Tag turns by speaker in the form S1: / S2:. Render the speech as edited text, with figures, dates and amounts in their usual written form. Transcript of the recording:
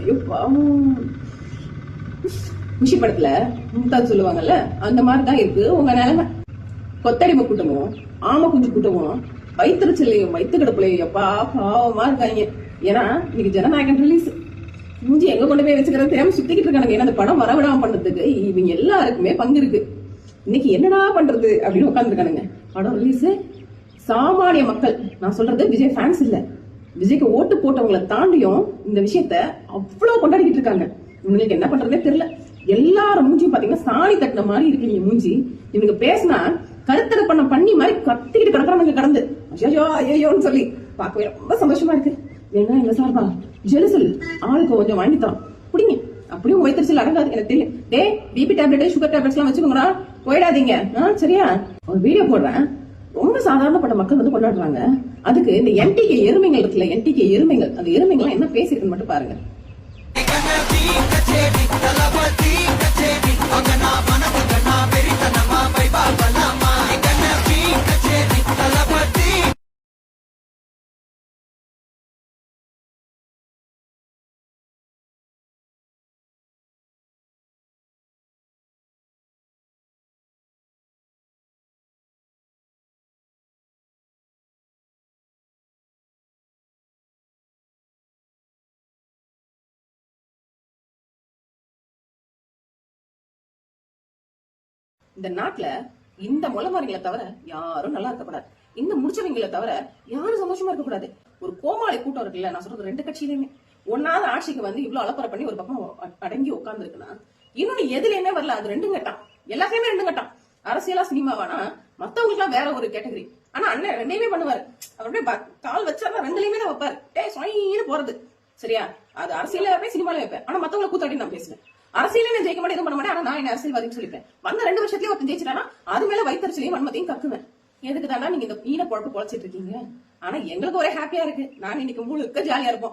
S1: ஐயோ குஷி படத்துல மும்தாஜ் சொல்லுவாங்கல்ல, அந்த மாதிரிதான் இருக்கு உங்க நிலைமை. கொத்தடிமை கூட்டமும் ஆம குஞ்சு கூட்டமும் வயிற்றுச்சலையும் வயிற்று கிடப்புலையும் எப்பா பாவமா இருக்காங்க. ஏன்னா இன்னைக்கு ஜனநாயகன் ரிலீஸ் மூஞ்சி எங்க கொண்டு போய் வச்சுக்கிறது தெரியாம சுத்திக்கிட்டு இருக்காங்க. ஏன்னா அந்த படம் வரவிடாம பண்றதுக்கு இவங்க எல்லாருக்குமே பங்கு இருக்கு. இன்னைக்கு என்னடா பண்றது அப்படின்னு உட்காந்துருக்கானுங்க. படம் ரிலீஸ் சாமானிய மக்கள், நான் சொல்றது விஜய் ஃபேன்ஸ் இல்ல, விஜய்க்கு ஓட்டு போட்டவங்களை தாண்டியும் இந்த விஷயத்த அவ்வளவு கொண்டாடிக்கிட்டு இருக்காங்க. இவங்களுக்கு என்ன பண்றதே தெரியல. எல்லாரும் மூஞ்சியும் பாத்தீங்கன்னா சாணி தட்டின மாதிரி இருக்கு. நீங்க மூஞ்சி இவனுக்கு பேசினா கருத்தரை பண்ணி மாதிரி கத்திக்கிட்டு கிடக்குறானுங்க கடந்து ஐயோ ஐயோன்னு சொல்லி பார்க்கவே ரொம்ப சந்தோஷமா இருக்கு. ஏன்னா எங்க சார்பா ஜெலுசல் ஆளுக்கு கொஞ்சம் வாங்கித்தான் குடிங்க, அப்படியும் வயிற்றுச்சல் அடங்காது எனக்கு தெரியும். டே பிபி டேப்லெட் சுகர் டேப்லெட்ஸ் எல்லாம் வச்சுக்கோங்கடா, போயிடாதீங்க சரியா. ஒரு வீடியோ போடுறேன், ரொம்ப சாதாரணப்பட்ட மக்கள் வந்து கொண்டாடுறாங்க. அதுக்கு இந்த என்டிகே எருமைகள் இருக்குல்ல, என்டிகே எருமைகள், அந்த எருமைகள் என்ன பேசிருக்குன்னு மட்டும் பாருங்க. இந்த நாட்டுல இந்த முளமாரிகளை தவிர யாரும் நல்லா இருக்கக்கூடாது, இந்த முடிச்சவங்களை தவிர யாரும் சந்தோஷமா இருக்கக்கூடாது. ஒரு கோமாளி கூட்டம் இருக்குல்ல, நான் சொல்றது ரெண்டு கட்சியிலுமே ஒன்னாவது ஆட்சிக்கு வந்து இவ்வளவு அலப்பறை பண்ணி ஒரு பக்கம் அடங்கி உட்கார்ந்து இருக்குன்னா, இன்னொன்னு எதுலயுமே வரல. அது ரெண்டும் கட்டம், எல்லாத்தையுமே ரெண்டும் கட்டம். அரசியலா சினிமாவானா மத்தவங்களுக்கு எல்லாம் வேற ஒரு கேட்டகரி. ஆனா அண்ணன் ரெண்டையுமே பண்ணுவாரு. அப்படியே கால் வச்சா ரெண்டுலயுமே தான் வைப்பாரு. சொயின்னு போறது சரியா. அது அரசியல வைப்பேன், சினிமால வைப்பேன். ஆனா மத்தவங்களை கூத்தாடி நான் பேசுவேன். அரசியலே நான் ஜெயிக்க மாட்டேன், எதுவும் பண்ண மாட்டேன். ஆனா நான் என்ன அரசியல்வாதின்னு சொல்லிப்பேன். வந்த 2 வருஷத்துலயே ஒருத்தன் ஜெயிச்சிட்டானா அது மேல வைத்தறிச்சலையும் வன்மத்தையும் கக்குவேன். எதுக்கு தாண்டா நீங்க இந்த ஈன பொழப்பு பொழைச்சிட்டு இருக்கீங்க? ஆனா எங்களுக்கு ஒரே ஹாப்பியா இருக்கு. நாங்க இன்னைக்கு முழுக்க ஜாலியா இருப்போம்.